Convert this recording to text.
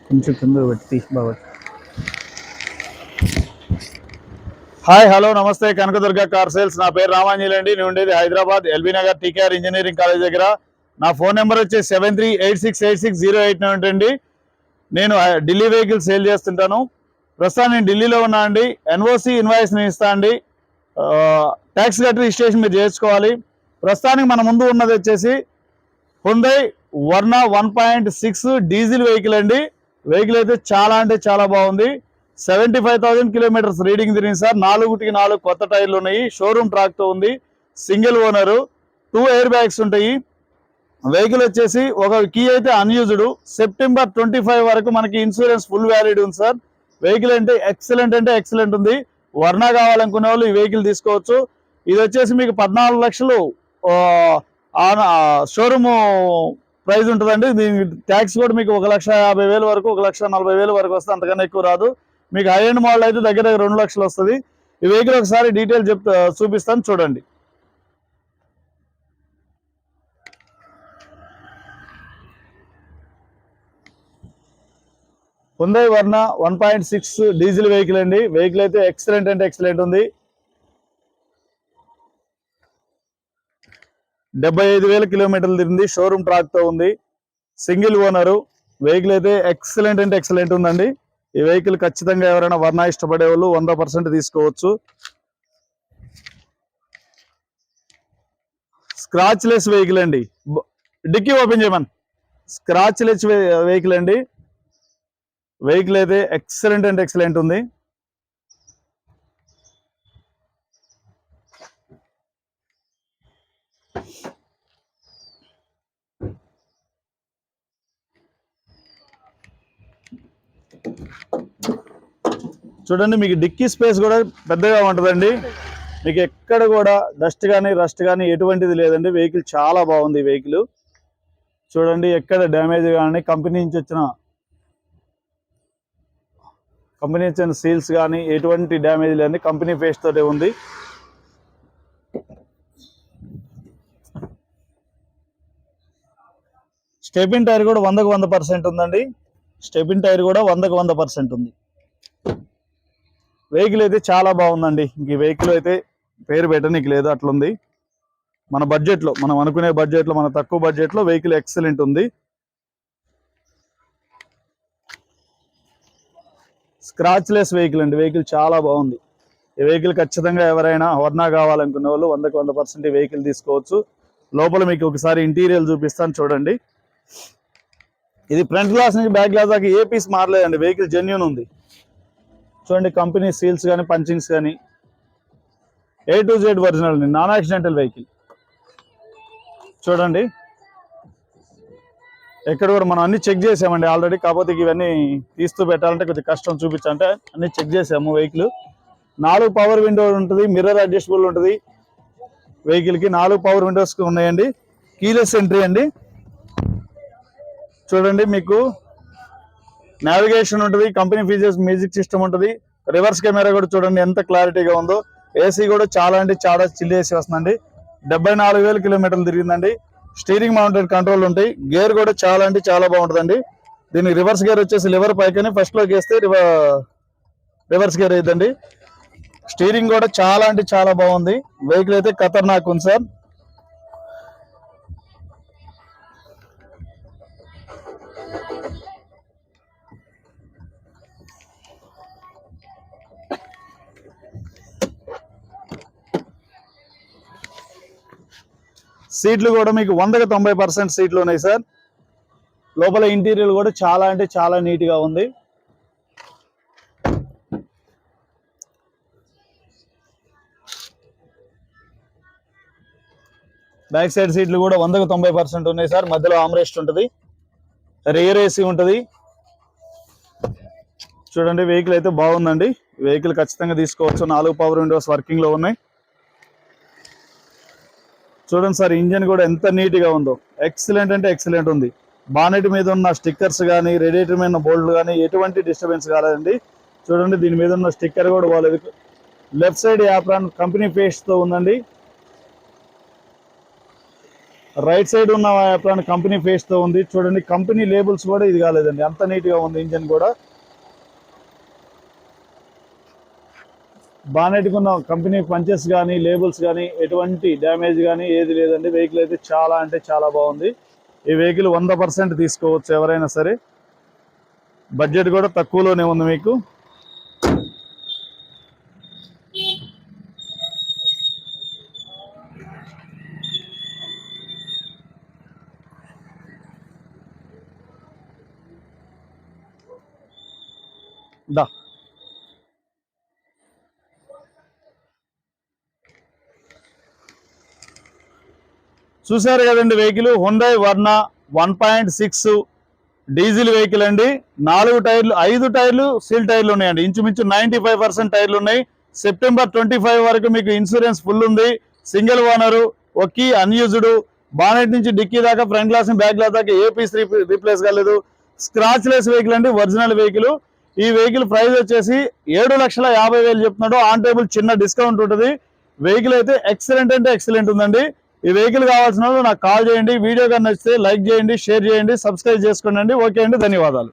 కొంచెం కింద పెట్టి బాగా. హాయ్ హలో నమస్తే, కనకదుర్గ కార్ సేల్స్. నా పేరు రామాంజలి అండి. నేను ఉండేది Hyderabad LB Nagar TKR engineering college దగ్గర. నా ఫోన్ నెంబర్ వచ్చి 7386860689 అండి. నేను ఢిల్లీ వెహికల్ సేల్ చేస్తుంటాను. ప్రస్తుతం నేను ఢిల్లీలో ఉన్నా అండి. ఎన్ఓసి ఇన్వాయిస్ నేను ఇస్తా అండి. ట్యాక్స్ కట్టి రిజిస్ట్రేషన్ మీరు చేసుకోవాలి. ప్రస్తుతానికి మన ముందు ఉన్నది వచ్చేసి హుండై వర్నా 1.6 డీజిల్ వెహికల్ అండి. వెహికల్ అయితే చాలా అంటే చాలా బాగుంది. 75,000 కిలోమీటర్స్ రీడింగ్ తిరిగింది సార్. 4 కొత్త టైర్లు ఉన్నాయి. షోరూమ్ ట్రాక్తో ఉంది. Single owner. 2 ఎయిర్ బ్యాగ్స్ ఉంటాయి. వెహికల్ వచ్చేసి ఒక కీ అయితే అన్యూజ్డ్. సెప్టెంబర్ 25 వరకు మనకి ఇన్సూరెన్స్ ఫుల్ వ్యాలిడ్ ఉంది సార్. వెహికల్ అంటే ఎక్సలెంట్ ఉంది. వర్నా కావాలనుకునే వాళ్ళు ఈ వెహికల్ తీసుకోవచ్చు. ఇది వచ్చేసి మీకు 14 లక్షలు షోరూమ్ ప్రైస్ ఉంటుందండి. దీనికి ట్యాక్స్ కూడా మీకు 1,50,000 వరకు 1,40,000 వరకు వస్తుంది. అంతకన్నా ఎక్కువ రాదు. మీకు హై ఎండ్ మోడల్ అయితే దగ్గర 2 లక్షలు వస్తుంది. ఈ వెహికల్ ఒకసారి డీటెయిల్ చూపిస్తాను చూడండి. హుండై వర్నా 1.6 డీజిల్ వెహికల్ అండి. వెహికల్ అయితే ఎక్సలెంట్ ఉంది. 75,000 కిలోమీటర్లు తిరిగింది. షోరూమ్ ట్రాక్తో ఉంది. Single owner. వెహికల్ అయితే ఎక్సలెంట్ ఉందండి. ఈ వెహికల్ ఖచ్చితంగా ఎవరైనా వర్నా ఇష్టపడే వాళ్ళు 100% తీసుకోవచ్చు. స్క్రాచ్ లెస్ వెహికల్ అండి. డిక్కీ ఓపెన్ చేయమని. స్క్రాచ్ లెస్ వెహికల్ అండి. వెహికల్ అయితే ఎక్సలెంట్ ఉంది. చూడండి, మీకు డిక్కీ స్పేస్ కూడా పెద్దగా ఉంటుందండి. మీకు ఎక్కడ కూడా డస్ట్ కానీ రస్ట్ కానీ ఎటువంటిది లేదండి. వెహికల్ చాలా బాగుంది. వెహికల్ చూడండి, ఎక్కడ డ్యామేజ్ కానీ కంపెనీ నుంచి వచ్చిన సీల్స్ కానీ ఎటువంటి డ్యామేజ్ లేదండి. కంపెనీ ఫేస్ తోటే ఉంది. స్టెపిన్ టైర్ కూడా 100% ఉందండి. స్టెపిన్ టైర్ కూడా 100% ఉంది. వెహికల్ అయితే చాలా బాగుందండి. ఇంక ఈ వెహికల్ అయితే పేరు పెట్టనీకి లేదు, అట్లుంది. మన బడ్జెట్లో, మనం అనుకునే బడ్జెట్లో, మన తక్కువ బడ్జెట్లో వెహికల్ ఎక్సలెంట్ ఉంది. స్క్రాచ్ లెస్ వెహికల్ అండి. వెహికల్ చాలా బాగుంది. ఈ వెహికల్ ఖచ్చితంగా ఎవరైనా వర్నా కావాలనుకునే వాళ్ళు 100% ఈ వెహికల్ తీసుకోవచ్చు. లోపల మీకు ఒకసారి ఇంటీరియర్ చూపిస్తాను చూడండి. ఇది ఫ్రంట్ గ్లాస్ నుంచి బ్యాక్ గ్లాస్ దాకా ఏ పీస్ మారలేదండి. వెహికల్ జెన్యూన్ ఉంది. చూడండి, కంపెనీ సీల్స్ కానీ పంచింగ్స్ కానీ A to Z ఒరిజినల్ అండి. Non accidental vehicle. చూడండి, ఎక్కడ కూడా మనం అన్ని చెక్ చేసామండి ఆల్రెడీ. కాకపోతే ఇవన్నీ తీస్తూ పెట్టాలంటే కొద్దిగా కష్టం. చూపించాలంటే అన్ని చెక్ చేసాము. వెహికల్ 4 పవర్ విండో ఉంటుంది. మిర్రర్ అడ్జస్టబుల్ ఉంటుంది. వెహికల్కి 4 పవర్ విండోస్ ఉన్నాయండి. కీలెస్ ఎంట్రీ అండి. చూడండి, మీకు నావిగేషన్ ఉంటుంది. కంపెనీ ఫీచర్స్ మ్యూజిక్ సిస్టమ్ ఉంటుంది. రివర్స్ కెమెరా కూడా చూడండి ఎంత క్లారిటీగా ఉందో. ఏసీ కూడా చాలా అంటే చాలా చిల్ ఏసీ వస్తుందండి. 74,000 కిలోమీటర్లు తిరిగిందండి. స్టీరింగ్ మౌంటెడ్ కంట్రోల్ ఉంటాయి. గేర్ కూడా చాలా అంటే చాలా బాగుంటుందండి. దీనికి రివర్స్ గేర్ వచ్చేసి లివర్ పైకని ఫస్ట్లోకి వేస్తే రివర్స్ గేర్ అయిద్దండి. స్టీరింగ్ కూడా చాలా అంటే చాలా బాగుంది. వెహికల్ అయితే ఖతర్నాక్ ఉంది సార్. సీట్లు కూడా మీకు 100% సీట్లు ఉన్నాయి సార్. లోపల ఇంటీరియర్ కూడా చాలా అంటే చాలా నీట్గా ఉంది. బ్యాక్ సైడ్ సీట్లు కూడా 100% ఉన్నాయి సార్. మధ్యలో ఆమ్రెస్ట్ ఉంటుంది. రియర్ ఏసీ ఉంటుంది. చూడండి, వెహికల్ అయితే బాగుందండి. వెహికల్ ఖచ్చితంగా తీసుకోవచ్చు. 4 పవర్ విండోస్ వర్కింగ్లో ఉన్నాయి. చూడండి సార్, ఇంజన్ కూడా ఎంత నీట్గా ఉందో. ఎక్సలెంట్ అంటే ఎక్సలెంట్ ఉంది. బానెట్ మీద ఉన్న స్టిక్కర్స్ కానీ రేడియేటర్ మీద ఉన్న బోల్డ్లు కానీ ఎటువంటి డిస్టర్బెన్స్ కాలేదండి. చూడండి, దీని మీద ఉన్న స్టిక్కర్ కూడా బాగాలేదు. లెఫ్ట్ సైడ్ యాప్రాన్ కంపెనీ ఫేస్తో ఉందండి. రైట్ సైడ్ ఉన్న ఎప్పుడైనా కంపెనీ ఫేస్ తో ఉంది చూడండి. కంపెనీ లేబుల్స్ కూడా ఇది కాలేదండి, అంత నీట్ గా ఉంది. ఇంజన్ కూడా బానెట్కి ఉన్న కంపెనీ పంచెస్ కానీ లేబుల్స్ కానీ ఎటువంటి డ్యామేజ్ కానీ ఏది లేదండి. వెహికల్ అయితే చాలా అంటే చాలా బాగుంది. ఈ వెహికల్ 100% తీసుకోవచ్చు ఎవరైనా సరే. బడ్జెట్ కూడా తక్కువలోనే ఉంది మీకు. దా చూసారు కదండి vehicle. Hyundai Verna 1.6 diesel vehicle అండి. 4 టైర్లు 5 టైర్లు సీల్ టైర్లు ఉన్నాయండి. ఇంచుమించు 95% టైర్లు ఉన్నాయి. సెప్టెంబర్ 25 వరకు మీకు ఇన్సూరెన్స్ ఫుల్ ఉంది. సింగిల్ ఓనరు, ఒక్కీ అన్యూజ్డ్. బానెట్ నుంచి డిక్కీ దాకా, ఫ్రంట్ గ్లాస్ బ్యాక్ గ్లాస్ దాకా ఏ పీస్ రీప్లేస్ కాలేదు. స్క్రాచ్ లెస్ వెహికల్ అండి, ఒరిజినల్ వెహికల్. ఈ వెహికల్ ప్రైస్ వచ్చేసి 7,50,000 చెప్తున్నాడు. ఆన్ టేబుల్ చిన్న డిస్కౌంట్ ఉంటుంది. వెహికల్ అయితే ఎక్సలెంట్ అంటే ఎక్సలెంట్ ఉందండి. ఈ వెహికల్ కావాల్సిన వాళ్ళు నాకు కాల్ చేయండి. వీడియో కానీ నచ్చితే లైక్ చేయండి, షేర్ చేయండి, సబ్స్క్రైబ్ చేసుకోండి. ఓకే అండి, ధన్యవాదాలు.